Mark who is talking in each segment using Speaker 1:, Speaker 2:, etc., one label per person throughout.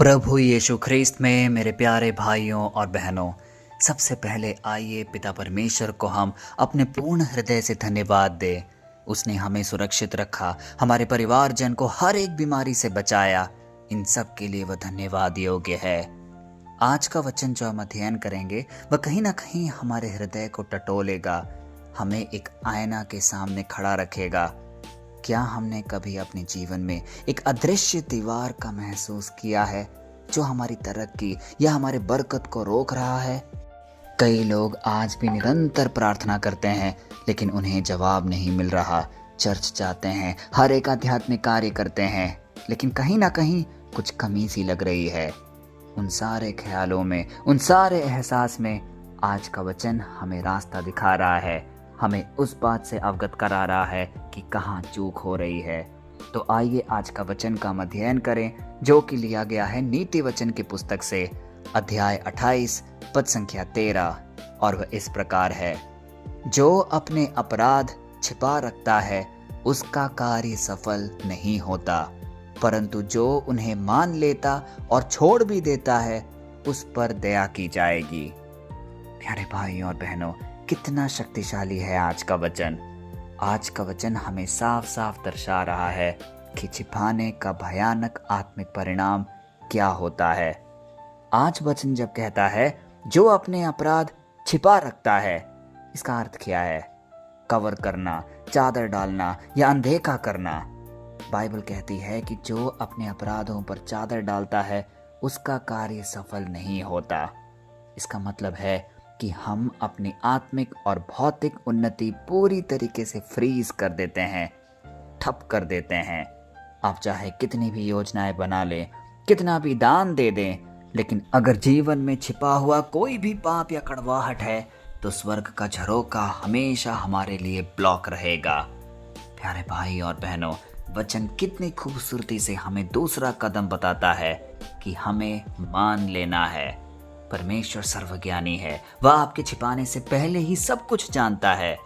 Speaker 1: प्रभु यीशु ख्रिस्त में मेरे प्यारे भाइयों और बहनों, सबसे पहले आइए पिता परमेश्वर को हम अपने पूर्ण हृदय से धन्यवाद दें। उसने हमें सुरक्षित रखा, हमारे परिवारजन को हर एक बीमारी से बचाया। इन सब के लिए वह धन्यवाद योग्य है। आज का वचन जो हम अध्ययन करेंगे वह कहीं ना कहीं हमारे हृदय को टटोलेगा, हमें एक आईना के सामने खड़ा रखेगा। क्या हमने कभी अपने जीवन में एक अदृश्य दीवार का महसूस किया है जो हमारी तरक्की या हमारे बरकत को रोक रहा है? कई लोग आज भी निरंतर प्रार्थना करते हैं लेकिन उन्हें जवाब नहीं मिल रहा। चर्च जाते हैं, हर एक आध्यात्मिक कार्य करते हैं, लेकिन कहीं ना कहीं कुछ कमी सी लग रही है। उन सारे ख्यालों में, उन सारे एहसास में आज का वचन हमें रास्ता दिखा रहा है, हमें उस बात से अवगत करा रहा है कि कहाँ चूक हो रही है। तो आइए आज का वचन का हम अध्ययन करें, जो कि लिया गया है नीति वचन की पुस्तक से, अध्याय 28 पद संख्या 13, और वह इस प्रकार है। जो अपने अपराध छिपा रखता है उसका कार्य सफल नहीं होता, परंतु जो उन्हें मान लेता और छोड़ भी देता है उस पर दया की जाएगी। प्यारे भाइयों और बहनों, कितना शक्तिशाली है आज का वचन। आज का वचन हमें साफ साफ दर्शा रहा है कि छिपाने का भयानक आत्मिक परिणाम क्या होता है। आज वचन जब कहता है जो अपने अपराध छिपा रखता है, इसका अर्थ क्या है? कवर करना, चादर डालना या अनदेखा करना। बाइबल कहती है कि जो अपने अपराधों पर चादर डालता है उसका कार्य सफल नहीं होता। इसका मतलब है कि हम अपनी आत्मिक और भौतिक उन्नति पूरी तरीके से फ्रीज कर देते हैं, ठप कर देते हैं। आप चाहे कितनी भी योजनाएं बना लें, कितना भी दान दे दें, लेकिन अगर जीवन में छिपा हुआ कोई भी पाप या कड़वाहट है तो स्वर्ग का झरोका हमेशा हमारे लिए ब्लॉक रहेगा। प्यारे भाई और बहनों, वचन कितनी खूबसूरती से हमें दूसरा कदम बताता है कि हमें मान लेना है। परमेश्वर सर्वज्ञानी है, वह आपके छिपाने से पहले ही सब कुछ जानता है।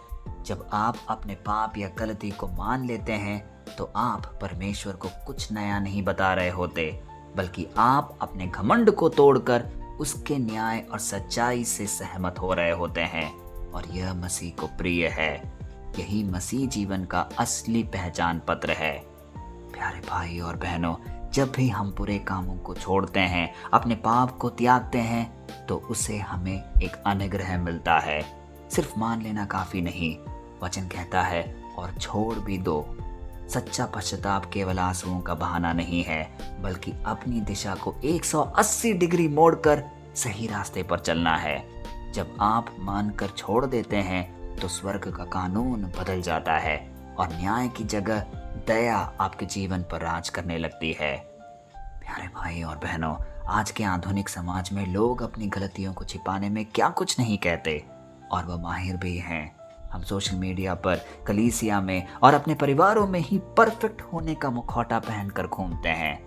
Speaker 1: जब आप अपने पाप या गलती को मान लेते हैं तो आप परमेश्वर को कुछ नया नहीं बता रहे होते, बल्कि आप अपने घमंड को तोड़कर उसके न्याय और सच्चाई से सहमत हो रहे होते हैं। और यह मसीह को प्रिय है। यही मसीह जीवन का असली पहचान पत्र है। प्यारे भाई और बहनों, जब भी हम बुरे कामों को छोड़ते हैं, अपने पाप को त्यागते हैं, तो उसे हमें एक अनुग्रह मिलता है। सिर्फ मान लेना काफी नहीं, वचन कहता है और छोड़ भी दो। सच्चा पश्चाताप केवल आंसुओं का बहाना नहीं है, बल्कि अपनी दिशा को 180 डिग्री मोड़कर सही रास्ते पर चलना है। जब आप मानकर छोड़ देते हैं तो स्वर्ग का कानून बदल जाता है और न्याय की जगह दया आपके जीवन पर राज करने लगती है। प्यारे भाई और बहनों, आज के आधुनिक समाज में लोग अपनी गलतियों को छिपाने में क्या कुछ नहीं कहते, और वह माहिर भी हैं। हम सोशल मीडिया पर, कलीसिया में और अपने परिवारों में ही परफेक्ट होने का मुखौटा पहनकर घूमते हैं।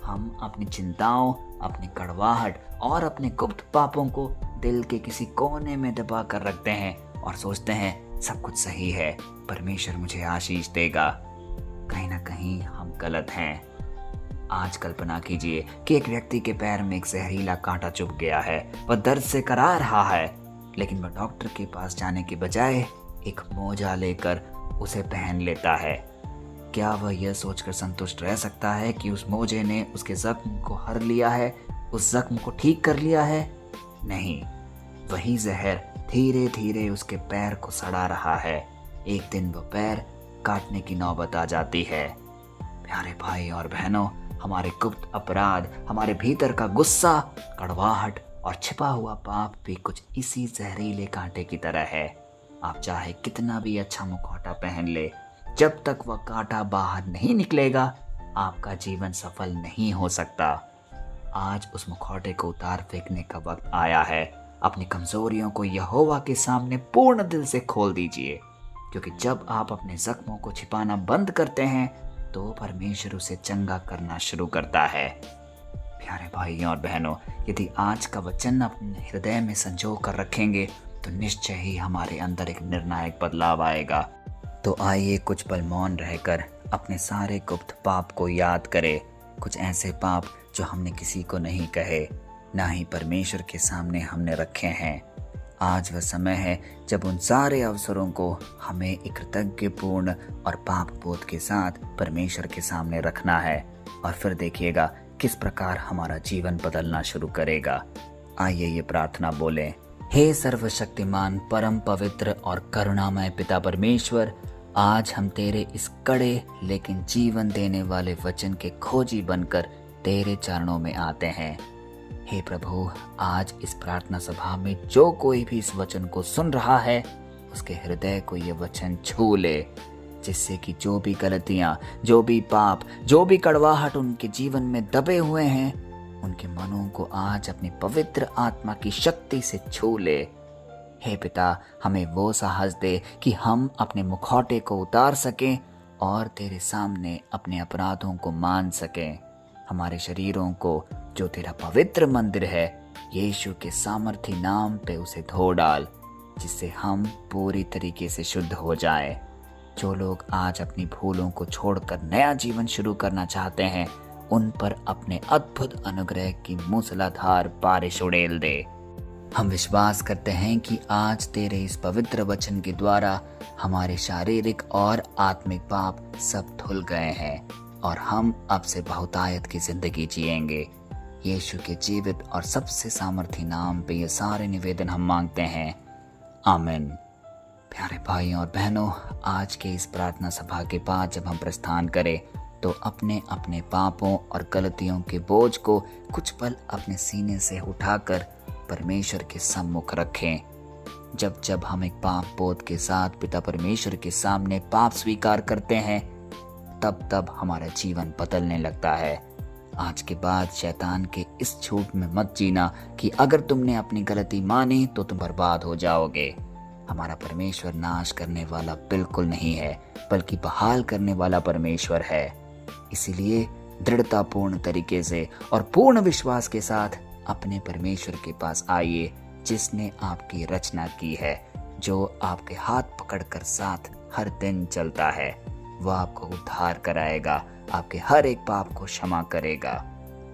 Speaker 1: हम अपनी चिंताओं, अपनी कड़वाहट और अपने गुप्त पापों को दिल के किसी कोने में दबा कर रखते हैं और सोचते हैं सब कुछ सही है, परमेश्वर मुझे आशीष देगा। कहीं ना कहीं हम गलत हैं। आज कल्पना कीजिए कि एक व्यक्ति के पैर में एक जहरीला कांटा चुभ गया है। वह दर्द से करा रहा है, लेकिन वह डॉक्टर के पास जाने के बजाय एक मोजा लेकर उसे पहन लेता है। क्या वह यह सोचकर संतुष्ट रह सकता है कि उस मोजे ने उसके जख्म को हर लिया है, उस जख्म को ठीक कर लिया है? नहीं, वही जहर धीरे धीरे उसके पैर को सड़ा रहा है। एक दिन वह पैर काटने की नौबत आ जाती है। प्यारे भाई और बहनों, हमारे गुप्त अपराध, हमारे भीतर का गुस्सा, कड़वाहट और छिपा हुआ पाप भी कुछ इसी जहरीले कांटे की तरह है। आप चाहे कितना भी अच्छा मुखौटा पहन ले, जब तक वह कांटा बाहर नहीं निकलेगा आपका जीवन सफल नहीं हो सकता। आज उस मुखौटे को उतार फेंकने का वक्त आया है। अपनी कमजोरियों को यहोवा के सामने पूर्ण दिल से खोल दीजिए, क्योंकि जब आप अपने जख्मों को छिपाना बंद करते हैं तो परमेश्वर उसे चंगा करना शुरू करता है। प्यारे भाइयों और बहनों, यदि आज का वचन अपने हृदय में संजो कर रखेंगे तो निश्चय ही हमारे अंदर एक निर्णायक बदलाव आएगा। तो आइए कुछ पल मौन रहकर अपने सारे गुप्त पाप को याद करें, कुछ ऐसे पाप जो हमने किसी को नहीं कहे, ना ही परमेश्वर के सामने हमने रखे हैं। आज वह समय है जब उन सारे अवसरों को हमें एक कृतज्ञपूर्ण और पाप बोध के साथ परमेश्वर के सामने रखना है, और फिर देखिएगा किस प्रकार हमारा जीवन बदलना शुरू करेगा। आइए ये प्रार्थना बोलें। हे सर्वशक्तिमान, परम पवित्र और करुणामय पिता परमेश्वर, आज हम तेरे इस कड़े लेकिन जीवन देने वाले वचन के खोजी बनकर तेरे चरणों में आते हैं। हे प्रभु, आज इस प्रार्थना सभा में जो कोई भी इस वचन को सुन रहा है, उसके हृदय को ये वचन छू ले, जिससे कि जो भी गलतियां, जो भी पाप, जो भी कड़वाहट उनके जीवन में दबे हुए हैं, उनके मनों को आज अपनी पवित्र आत्मा की शक्ति से छू ले। हे पिता, हमें वो साहस दे कि हम अपने मुखौटे को उतार सकें और तेरे सामने अपने अपराधों को मान सकें। हमारे शरीरों को, जो तेरा पवित्र मंदिर है, यीशु के सामर्थी नाम पे उसे धो डाल, जिससे हम पूरी तरीके से शुद्ध हो जाएं। जो लोग आज अपनी भूलों को छोड़कर नया जीवन शुरू करना चाहते हैं, उन पर अपने अद्भुत अनुग्रह की मूसलाधार बारिश उड़ेल दे। हम विश्वास करते हैं कि आज तेरे इस पवित्र वचन के द्वारा हमारे शारीरिक और आत्मिक पाप सब धुल गए हैं और हम अब से बहुतायत की जिंदगी जिएंगे। यीशु के जीवित और सबसे सामर्थी नाम पे ये सारे निवेदन हम मांगते हैं, आमीन। प्यारे भाइयों और बहनों, आज के इस प्रार्थना सभा के बाद जब हम प्रस्थान करें तो अपने अपने पापों और गलतियों के बोझ को कुछ पल अपने सीने से उठाकर परमेश्वर के सम्मुख रखें। जब जब हम एक पाप बोध के साथ पिता परमेश्वर के सामने पाप स्वीकार करते हैं, तब तब हमारा जीवन बदलने लगता है। आज के बाद शैतान के इस झूठ में मत जीना कि अगर तुमने अपनी गलती मानी तो तुम बर्बाद हो जाओगे। हमारा परमेश्वर नाश करने वाला बिल्कुल नहीं है, बल्कि बहाल करने वाला परमेश्वर है। इसीलिए दृढ़तापूर्ण तरीके से और पूर्ण विश्वास के साथ अपने परमेश्वर के पास आइए, जिसने आपकी रचना की है, जो आपके हाथ पकड़कर साथ हर दिन चलता है। वह आपको उद्धार कराएगा, आपके हर एक पाप को क्षमा करेगा।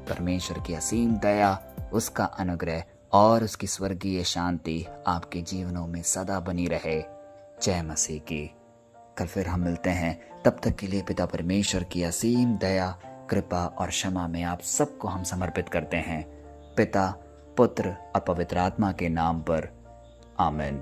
Speaker 1: परमेश्वर की असीम दया, उसका अनुग्रह और उसकी स्वर्गीय शांति आपके जीवनों में सदा बनी रहे। जय मसीह की। कल फिर हम मिलते हैं, तब तक के लिए पिता परमेश्वर की असीम दया, कृपा और क्षमा में आप सबको हम समर्पित करते हैं। पिता, पुत्र और पवित्र आत्मा के नाम पर, आमीन।